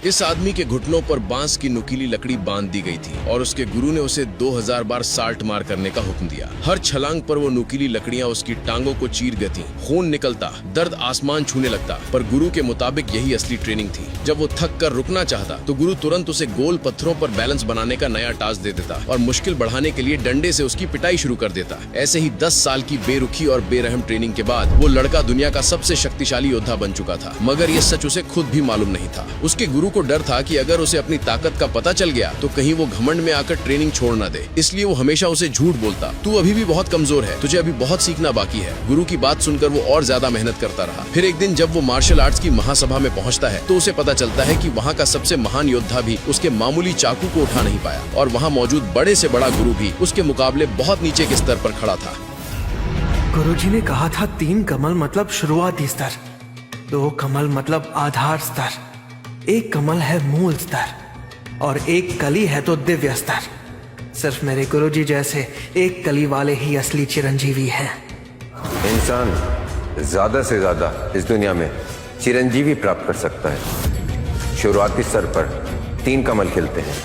इस आदमी के घुटनों पर बांस की नुकीली लकड़ी बांध दी गई थी और उसके गुरु ने उसे 2000 बार साल्ट मार करने का हुक्म दिया। हर छलांग पर वो नुकीली लकड़ियां उसकी टांगों को चीर गई थी। खून निकलता, दर्द आसमान छूने लगता, पर गुरु के मुताबिक यही असली ट्रेनिंग थी। जब वो थक कर रुकना चाहता तो गुरु तुरंत उसे गोल पत्थरों पर बैलेंस बनाने का नया टास्क दे देता और मुश्किल बढ़ाने के लिए डंडे से उसकी पिटाई शुरू कर देता। ऐसे ही 10 साल की बेरुखी और बेरहम ट्रेनिंग के बाद वो लड़का दुनिया का सबसे शक्तिशाली योद्धा बन चुका था, मगर ये सच उसे खुद भी मालूम नहीं था। उसके गुरु को डर था कि अगर उसे अपनी ताकत का पता चल गया तो कहीं वो घमंड में आकर ट्रेनिंग छोड़ न दे, इसलिए वो हमेशा उसे झूठ बोलता। तू अभी भी बहुत कमजोर है, तुझे अभी बहुत सीखना बाकी है। गुरु की बात सुनकर वो और ज्यादा मेहनत करता रहा। फिर एक दिन जब वो मार्शल आर्ट्स की महासभा में पहुंचता है तो उसे पता चलता है कि वहाँ का सबसे महान योद्धा भी उसके मामूली चाकू को उठा नहीं पाया और वहाँ मौजूद बड़े से बड़ा गुरु भी उसके मुकाबले बहुत नीचे के स्तर पर खड़ा था। गुरुजी ने कहा था 3 कमल मतलब शुरुआती स्तर, 2 कमल मतलब आधार स्तर, 1 कमल है मूल स्तर और 1 कली है तो दिव्य स्तर। सिर्फ मेरे गुरुजी जैसे 1 कली वाले ही असली चिरंजीवी हैं। इंसान ज्यादा से ज्यादा इस दुनिया में चिरंजीवी प्राप्त कर सकता है। शुरुआती स्तर पर 3 कमल खिलते हैं,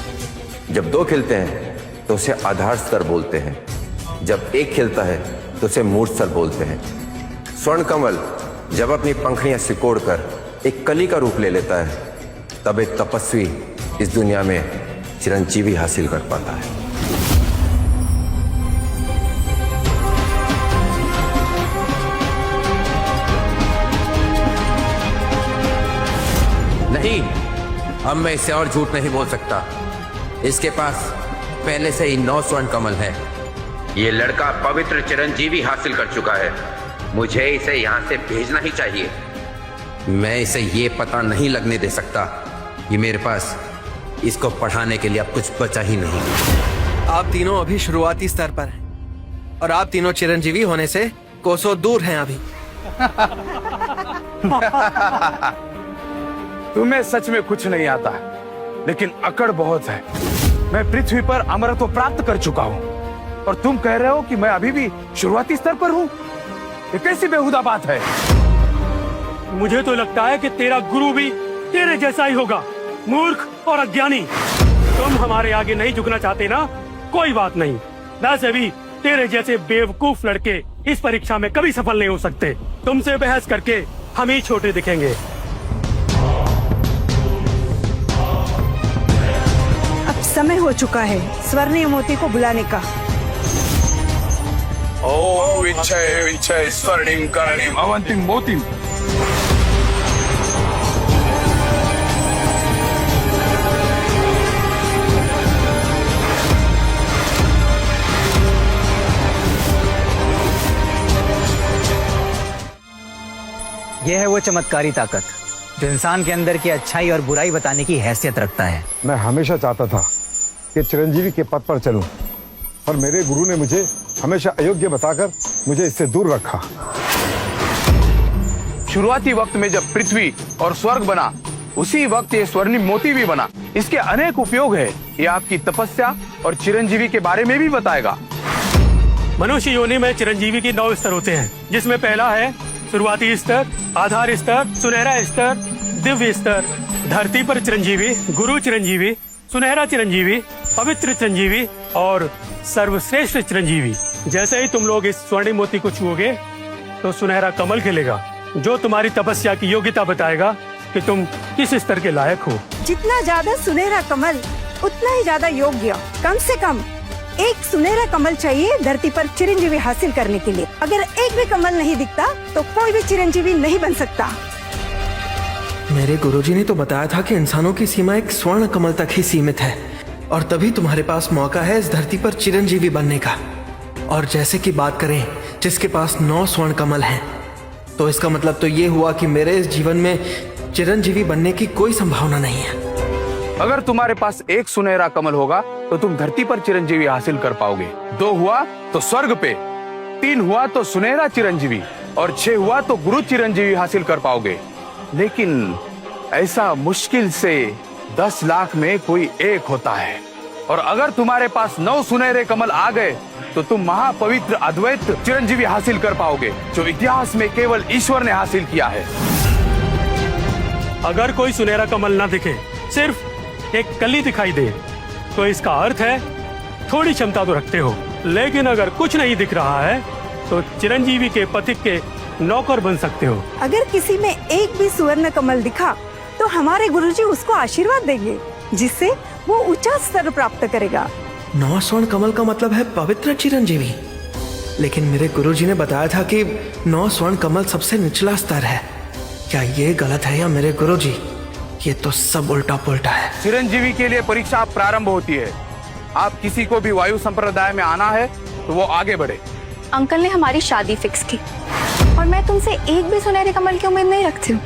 जब 2 खिलते हैं तो उसे आधार स्तर बोलते हैं, जब 1 खिलता है तो उसे मूल स्तर बोलते हैं। स्वर्ण कमल जब अपनी पंखड़ियां सिकोड़कर एक कली का रूप ले लेता है तब एक तपस्वी इस दुनिया में चिरंजीवी हासिल कर पाता है। नहीं, अब मैं इससे और झूठ नहीं बोल सकता। इसके पास पहले से ही 9 स्वर्ण कमल है। ये लड़का पवित्र चिरंजीवी हासिल कर चुका है। मुझे इसे यहाँ से भेजना ही चाहिए। मैं इसे ये पता नहीं लगने दे सकता कि मेरे पास इसको पढ़ाने के लिए अब कुछ बचा ही नहीं। आप तीनों अभी शुरुआती स्तर पर हैं और आप तीनों चिरंजीवी होने से कोसों दूर हैं अभी। तुम्हें सच में कुछ नहीं आता, लेकिन अकड़ बहुत है। मैं पृथ्वी पर अमरत्व प्राप्त कर चुका हूँ और तुम कह रहे हो कि मैं अभी भी शुरुआती स्तर पर हूँ। ये कैसी बेहुदा बात है? मुझे तो लगता है कि तेरा गुरु भी तेरे जैसा ही होगा, मूर्ख और अज्ञानी। तुम हमारे आगे नहीं झुकना चाहते ना, कोई बात नहीं। वैसे भी तेरे जैसे बेवकूफ लड़के इस परीक्षा में कभी सफल नहीं हो सकते। तुमसे बहस करके हम ही छोटे दिखेंगे। अब समय हो चुका है स्वर्णीय मोती को बुलाने का। ओम विच्छय विच्छय स्वर्णिम कर्णिम अवंतिम मोतिम। यह है वो चमत्कारी ताकत जो इंसान के अंदर की अच्छाई और बुराई बताने की हैसियत रखता है। मैं हमेशा चाहता था कि चिरंजीवी के पद पर चलूं, और मेरे गुरु ने मुझे हमेशा अयोग्य बताकर मुझे इससे दूर रखा। शुरुआती वक्त में जब पृथ्वी और स्वर्ग बना, उसी वक्त ये स्वर्णिम मोती भी बना। इसके अनेक उपयोग है। ये आपकी तपस्या और चिरंजीवी के बारे में भी बताएगा। मनुष्य योनि में चिरंजीवी की 9 स्तर होते हैं, जिसमें पहला है शुरुआती स्तर, आधार स्तर, सुनहरा स्तर, दिव्य स्तर। धरती पर चिरंजीवी, गुरु चिरंजीवी, सुनहरा चिरंजीवी, पवित्र चिरंजीवी और सर्वश्रेष्ठ चिरंजीवी। जैसे ही तुम लोग इस स्वर्णिम मोती को छुओगे तो सुनहरा कमल खिलेगा, जो तुम्हारी तपस्या की योग्यता बताएगा कि तुम किस स्तर के लायक हो। जितना ज्यादा सुनहरा कमल उतना ही ज्यादा योग्य। कम से कम 1 सुनहरा कमल चाहिए धरती पर चिरंजीवी हासिल करने के लिए। अगर एक भी कमल नहीं दिखता तो कोई भी चिरंजीवी नहीं बन सकता। मेरे गुरुजी ने तो बताया था कि इंसानों की सीमा 1 स्वर्ण कमल तक ही सीमित है और तभी तुम्हारे पास मौका है इस धरती पर चिरंजीवी बनने का। और जैसे कि बात करें जिसके पास 9 स्वर्ण कमल हैं, तो इसका मतलब तो ये हुआ कि मेरे इस जीवन में चिरंजीवी बनने की कोई संभावना नहीं है। अगर तुम्हारे पास 1 सुनहरा कमल होगा तो तुम धरती पर चिरंजीवी हासिल कर पाओगे। 2 हुआ तो स्वर्ग पे, 3 हुआ तो सुनहरा चिरंजीवी और 6 हुआ तो गुरु चिरंजीवी हासिल कर पाओगे। लेकिन ऐसा मुश्किल से 10 लाख में कोई एक होता है। और अगर तुम्हारे पास 9 सुनहरे कमल आ गए तो तुम महापवित्र अद्वैत चिरंजीवी हासिल कर पाओगे, जो इतिहास में केवल ईश्वर ने हासिल किया है। अगर कोई सुनहरा कमल न दिखे सिर्फ एक कली दिखाई दे तो इसका अर्थ है थोड़ी क्षमता तो रखते हो, लेकिन अगर कुछ नहीं दिख रहा है तो चिरंजीवी के पथिक के नौकर बन सकते हो। अगर किसी में एक भी सुवर्ण कमल दिखा तो हमारे गुरुजी उसको आशीर्वाद देंगे, जिससे वो ऊंचा स्तर प्राप्त करेगा। 9 स्वर्ण कमल का मतलब है पवित्र चिरंजीवी, लेकिन मेरे गुरुजी ने बताया था कि 9 स्वर्ण कमल सबसे निचला स्तर है। क्या ये गलत है या मेरे गुरुजी? ये तो सब उल्टा पुल्टा है। चिरंजीवी के लिए परीक्षा प्रारंभ होती है। आप किसी को भी वायु संप्रदाय में आना है तो वो आगे बढ़े। अंकल ने हमारी शादी फिक्स की और मैं तुमसे एक भी सुनहरे कमल की उम्मीद नहीं रखती हूँ,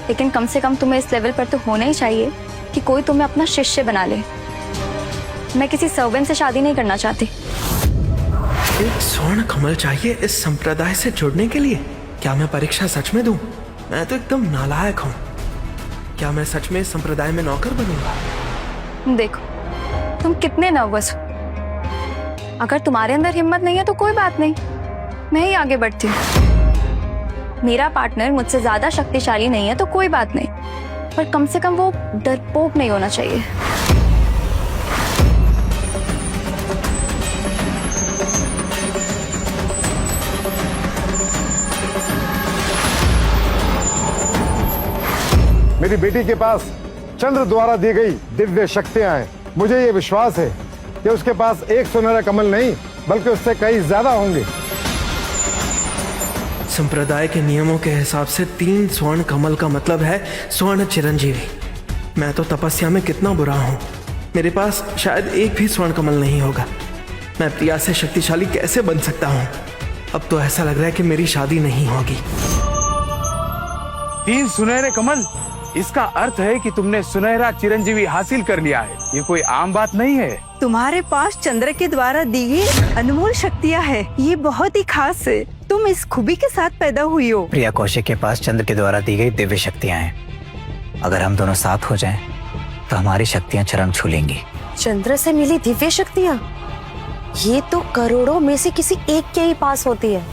लेकिन कम से कम तुम्हें इस लेवल पर तो होना ही चाहिए कि कोई तुम्हें अपना शिष्य बना ले। मैं किसी सर्वेंट से शादी नहीं करना चाहती। एक स्वर्ण कमल चाहिए इस संप्रदाय से जुड़ने के लिए? क्या मैं परीक्षा सच में दूं? मैं तो एकदम नालायक हूँ। क्या मैं सच में इस संप्रदाय में नौकर बनूंगा? देखो तुम कितने नर्वस हो। अगर तुम्हारे अंदर हिम्मत नहीं है तो कोई बात नहीं, मैं ही आगे बढ़ती हूँ। मेरा पार्टनर मुझसे ज्यादा शक्तिशाली नहीं है तो कोई बात नहीं, पर कम से कम वो डरपोक नहीं होना चाहिए। मेरी बेटी के पास चंद्र द्वारा दी गई दिव्य शक्तियां हैं। मुझे ये विश्वास है कि उसके पास एक सुनहरा कमल नहीं बल्कि उससे कई ज्यादा होंगे। संप्रदाय के नियमों के हिसाब से 3 स्वर्ण कमल का मतलब है स्वर्ण चिरंजीवी। मैं तो तपस्या में कितना बुरा हूँ, मेरे पास शायद एक भी स्वर्ण कमल नहीं होगा। मैं प्रिया से शक्तिशाली कैसे बन सकता हूँ? अब तो ऐसा लग रहा है कि मेरी शादी नहीं होगी। 3 सुनहरे कमल, इसका अर्थ है कि तुमने सुनहरा चिरंजीवी हासिल कर लिया है। ये कोई आम बात नहीं है। तुम्हारे पास चंद्र के द्वारा दी गई अनमोल शक्तियाँ है, ये बहुत ही खास है। तुम इस खूबी के साथ पैदा हुई हो। प्रिया कौशिक के पास चंद्र के द्वारा दी गई दिव्य शक्तियां हैं। अगर हम दोनों साथ हो जाएं, तो हमारी शक्तियां चरम छू लेंगी। चंद्र से मिली दिव्य शक्तियां, ये तो करोड़ों में से किसी एक के ही पास होती है।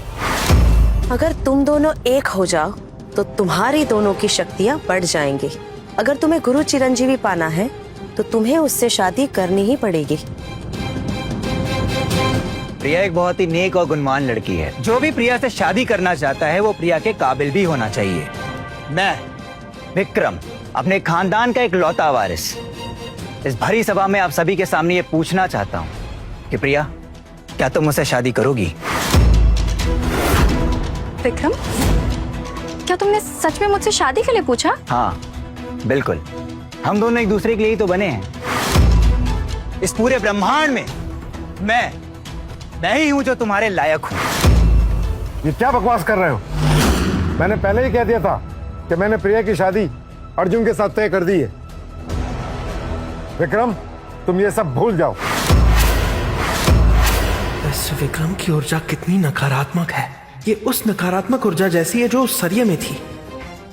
अगर तुम दोनों एक हो जाओ तो तुम्हारी दोनों की शक्तियां बढ़ जाएंगी। अगर तुम्हें गुरु चिरंजीवी पाना है तो तुम्हें उससे शादी करनी ही पड़ेगी। प्रिया एक बहुत ही नेक और गुणवान लड़की है। जो भी प्रिया से शादी करना चाहता है वो प्रिया के काबिल भी होना चाहिए। मैं विक्रम, अपने खानदान का एक लौता वारिस, इस भरी सभा में आप सभी के सामने ये पूछना चाहता हूँ कि प्रिया, क्या तुम मुझसे शादी करोगी? विक्रम, क्या तुमने सच में मुझसे शादी के लिए पूछा? हाँ बिल्कुल, हम दोनों एक दूसरे के लिए तो बने हैं। इस पूरे ब्रह्मांड में मैं ही हूं जो तुम्हारे लायक हूं। ये क्या बकवास कर रहे हो? मैंने पहले ही कह दिया था कि मैंने प्रिया की शादी अर्जुन के साथ तय कर दी है। विक्रम, तुम ये सब भूल जाओ। इस विक्रम की ऊर्जा कितनी नकारात्मक है। ये उस नकारात्मक ऊर्जा जैसी है जो उस सरिये में थी।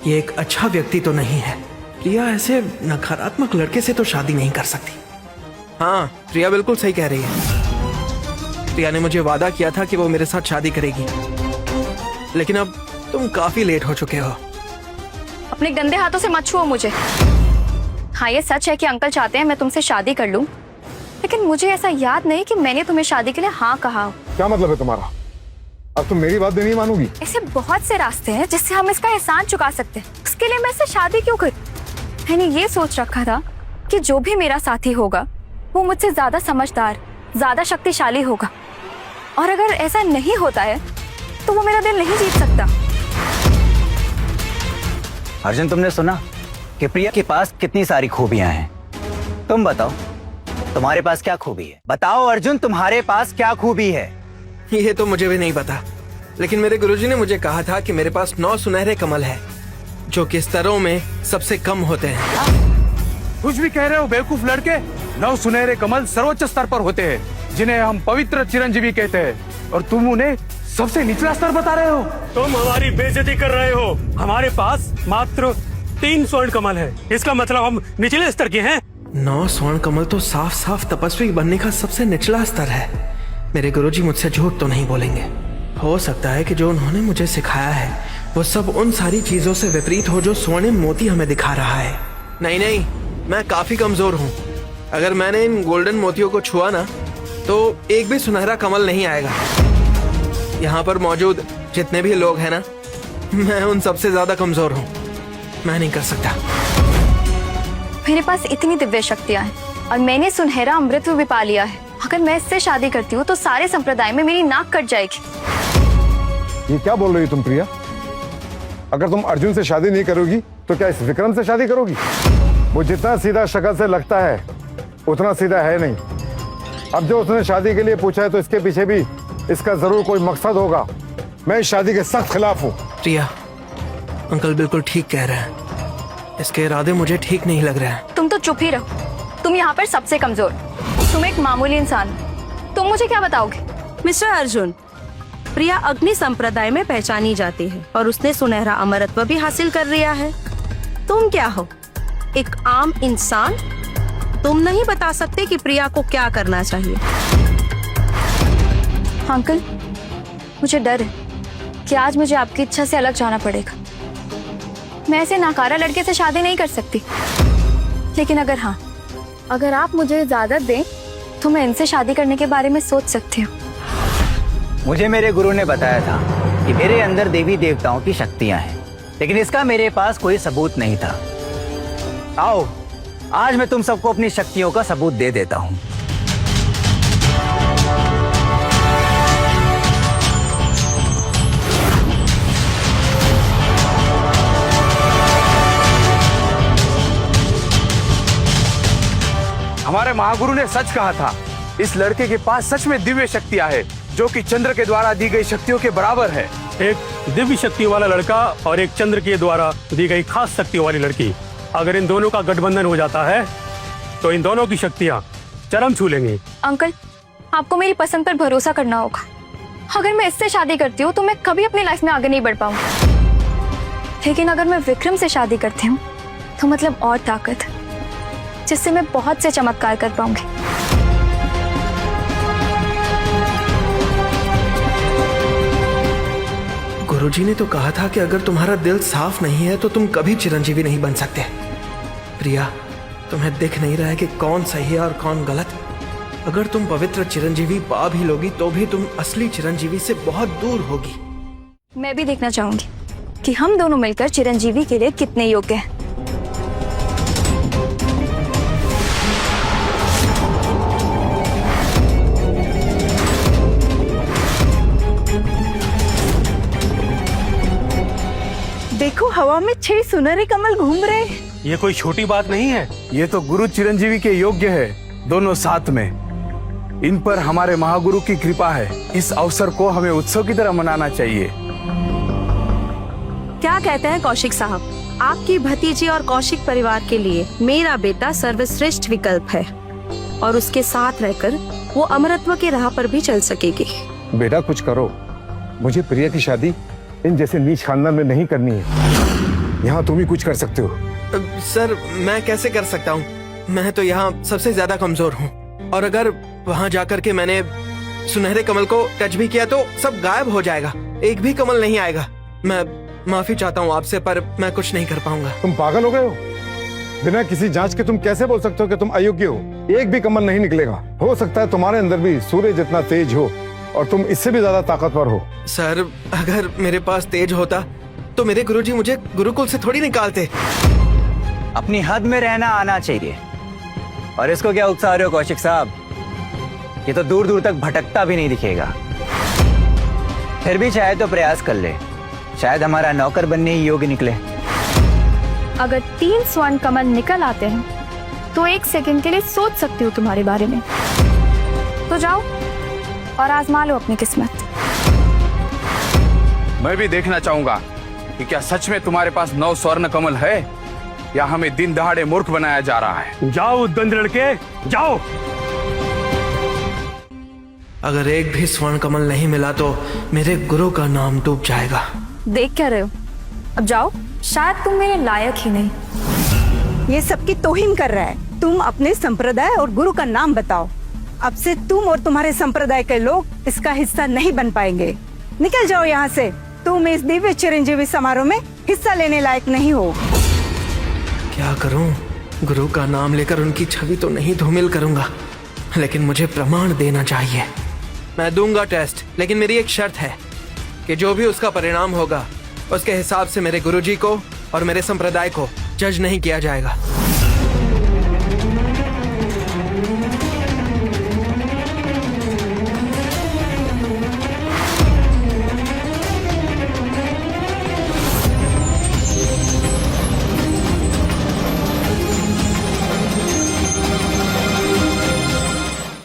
ये एक अच्छा व्यक्ति तो नहीं है। प्रिया ऐसे नकारात्मक लड़के से तो शादी नहीं कर सकती। हाँ, प्रिया बिल्कुल सही कह रही है। प्रिया ने मुझे वादा किया था कि वो मेरे साथ शादी करेगी, लेकिन अब तुम काफी लेट हो चुके हो। अपने गंदे हाथों से मत छुओ मुझे। हाँ, ये सच है कि अंकल चाहते हैं मैं तुमसे शादी कर लूं, लेकिन मुझे ऐसा याद नहीं कि मैंने तुम्हें शादी के लिए हाँ कहा। क्या मतलब है तुम्हारा? अब तुम मेरी बात भी नहीं मानोगी? ऐसे बहुत से रास्ते हैं जिससे हम इसका एहसान चुका सकते हैं। उसके लिए मैं इससे शादी क्यों करूं? मैंने ये सोच रखा था कि जो भी मेरा साथी होगा वो मुझसे ज्यादा समझदार, ज्यादा शक्तिशाली होगा, और अगर ऐसा नहीं होता है तो वो मेरा दिल नहीं जीत सकता। अर्जुन, तुमने सुना कि प्रिया के पास कितनी सारी खूबियां हैं। तुम बताओ, तुम्हारे पास क्या खूबी है? बताओ अर्जुन, तुम्हारे पास क्या खूबी है? ये तो मुझे भी नहीं पता, लेकिन मेरे गुरुजी ने मुझे कहा था कि मेरे पास 9 सुनहरे कमल है, जो कि स्तरों में सबसे कम होते हैं। कुछ भी कह रहे हो बेवकूफ लड़के। 9 सुनहरे कमल सर्वोच्च स्तर पर होते हैं, जिन्हें हम पवित्र चिरंजीवी कहते हैं, और तुम उन्हें सबसे निचला स्तर बता रहे हो। तुम हमारी बेइज्जती कर रहे हो। हमारे पास मात्र 3 स्वर्ण कमल है, इसका मतलब हम निचले स्तर के हैं। 9 स्वर्ण कमल तो साफ साफ तपस्वी बनने का सबसे निचला स्तर है। मेरे गुरुजी मुझसे झूठ तो नहीं बोलेंगे। हो सकता है कि जो उन्होंने मुझे सिखाया है वो सब उन सारी चीजों से विपरीत हो जो स्वर्णिम मोती हमें दिखा रहा है। नहीं नहीं, मैं काफी कमजोर हूँ। अगर मैंने इन गोल्डन मोतियों को छुआ ना तो एक भी सुनहरा कमल नहीं आएगा। यहाँ पर मौजूद जितने भी लोग हैं ना, मैं उन सबसे ज्यादा कमजोर हूँ। मैं नहीं कर सकता। मेरे पास इतनी दिव्य शक्तियाँ हैं और मैंने सुनहरा अमृत भी पा लिया है। अगर मैं इससे शादी करती हूँ तो सारे संप्रदाय में मेरी नाक कट जाएगी। ये क्या बोल रही हो तुम प्रिया? अगर तुम अर्जुन से शादी नहीं करोगी तो क्या इस विक्रम से शादी करोगी? वो जितना सीधा शक्ल से लगता है उतना सीधा है नहीं। अब जो उसने शादी के लिए पूछा है तो इसके पीछे भी इसका जरूर कोई मकसद होगा। मैं इस शादी के सख्त खिलाफ हूँ। प्रिया, अंकल बिल्कुल ठीक कह रहे हैं। इसके इरादे मुझे ठीक नहीं लग रहे हैं। तुम तो चुप ही रहो। तुम यहाँ पर सबसे कमजोर, तुम एक मामूली इंसान हो। तुम मुझे क्या बताओगे? मिस्टर अर्जुन, प्रिया अग्नि संप्रदाय में पहचानी जाती है और उसने सुनहरा अमरत्व भी हासिल कर लिया है। तुम क्या हो? एक आम इंसान। तुम नहीं बता सकते कि प्रिया को क्या करना चाहिए। अंकल, मुझे डर है कि आज मुझे आपकी इच्छा से अलग जाना पड़ेगा। मैं ऐसे नाकारा लड़के से शादी नहीं कर सकती। लेकिन अगर आप मुझे इजाजत दें तो मैं इनसे शादी करने के बारे में सोच सकती हूँ। मुझे मेरे गुरु ने बताया था कि मेरे अंदर देवी देवताओं की शक्तियां हैं, लेकिन इसका मेरे पास कोई सबूत नहीं था। आओ, आज मैं तुम सबको अपनी शक्तियों का सबूत दे देता हूँ। हमारे महागुरु ने सच कहा था। इस लड़के के पास सच में दिव्य शक्तियां हैं, जो कि चंद्र के द्वारा दी गई शक्तियों के बराबर है। एक दिव्य शक्ति वाला लड़का और एक चंद्र के द्वारा दी गई खास शक्तियों वाली लड़की, अगर इन दोनों का गठबंधन हो जाता है तो इन दोनों की शक्तियां चरम छू लेंगी। अंकल, आपको मेरी पसंद पर भरोसा करना होगा। अगर मैं इससे शादी करती हूँ तो मैं कभी अपनी लाइफ में आगे नहीं बढ़ पाऊंगी। लेकिन अगर मैं विक्रम से शादी करती हूँ तो मतलब और ताकत, जिससे मैं बहुत से चमत्कार कर पाऊंगी। गुरुजी ने तो कहा था कि अगर तुम्हारा दिल साफ नहीं है तो तुम कभी चिरंजीवी नहीं बन सकते। प्रिया, तुम्हें दिख नहीं रहा है कि कौन सही है और कौन गलत? अगर तुम पवित्र चिरंजीवी पा भी लोगी तो भी तुम असली चिरंजीवी से बहुत दूर होगी। मैं भी देखना चाहूंगी कि हम दोनों मिलकर चिरंजीवी के लिए कितने योग्य हैं। देखो, हवा में 6 सुनहरे कमल घूम रहे हैं। ये कोई छोटी बात नहीं है। ये तो गुरु चिरंजीवी के योग्य है, दोनों साथ में। इन पर हमारे महागुरु की कृपा है। इस अवसर को हमें उत्सव की तरह मनाना चाहिए। क्या कहते हैं कौशिक साहब? आपकी भतीजी और कौशिक परिवार के लिए मेरा बेटा सर्वश्रेष्ठ विकल्प है और उसके साथ रहकर वो अमरत्व के राह पर भी चल सकेगी। बेटा कुछ करो। मुझे प्रिया की शादी इन जैसे नीच खानदान में नहीं करनी है। यहाँ तुम ही कुछ कर सकते हो। सर, मैं कैसे कर सकता हूँ? मैं तो यहाँ सबसे ज्यादा कमजोर हूँ और अगर वहाँ जाकर के मैंने सुनहरे कमल को टच भी किया तो सब गायब हो जाएगा, एक भी कमल नहीं आएगा। मैं माफी चाहता हूँ आपसे, पर मैं कुछ नहीं कर पाऊंगा। तुम पागल हो गए हो? बिना किसी जांच के तुम कैसे बोल सकते हो कि तुम अयोग्य हो? एक भी कमल नहीं निकलेगा। हो सकता है तुम्हारे अंदर भी सूर्य जितना तेज हो और तुम इससे भी ज्यादा ताकतवर हो। सर, अगर मेरे पास तेज होता तो मेरे गुरुजी मुझे गुरुकुल से थोड़ी निकालते। अपनी हद में रहना आना चाहिए। और इसको क्या उकसा रहे हो कौशिक साहब? ये तो दूर दूर तक भटकता भी नहीं दिखेगा। फिर भी चाहे तो प्रयास कर ले, शायद हमारा नौकर बनने ही योग्य निकले। अगर 3 स्वर्ण कमल निकल आते हैं तो 1 सेकंड के लिए सोच सकती हूँ तुम्हारे बारे में। तो जाओ और आजमा लो अपनी किस्मत। मैं भी देखना चाहूंगा कि क्या सच में तुम्हारे पास 9 स्वर्ण कमल है या हमें दिन दहाड़े मूर्ख बनाया जा रहा है। जाओ उद्दंड लड़के, जाओ। अगर एक भी स्वर्ण कमल नहीं मिला तो मेरे गुरु का नाम डूब जाएगा। देख क्या रहे हो? अब जाओ, शायद तुम मेरे लायक ही नहीं। ये सबकी तौहीन कर रहा है। तुम अपने संप्रदाय और गुरु का नाम बताओ। अब से तुम और तुम्हारे संप्रदाय के लोग इसका हिस्सा नहीं बन पाएंगे। निकल जाओ यहाँ से। तुम इस दिव्य चिरंजीवी समारोह में हिस्सा लेने लायक नहीं हो। क्या करूं? गुरु का नाम लेकर उनकी छवि तो नहीं धूमिल करूंगा, लेकिन मुझे प्रमाण देना चाहिए। मैं दूंगा टेस्ट, लेकिन मेरी एक शर्त है कि जो भी उसका परिणाम होगा उसके हिसाब से मेरे गुरुजी को और मेरे संप्रदाय को जज नहीं किया जाएगा।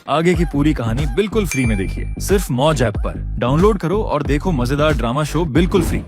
आगे की पूरी कहानी बिल्कुल फ्री में देखिए, सिर्फ मौज ऐप पर। डाउनलोड करो और देखो मजेदार ड्रामा शो बिल्कुल फ्री।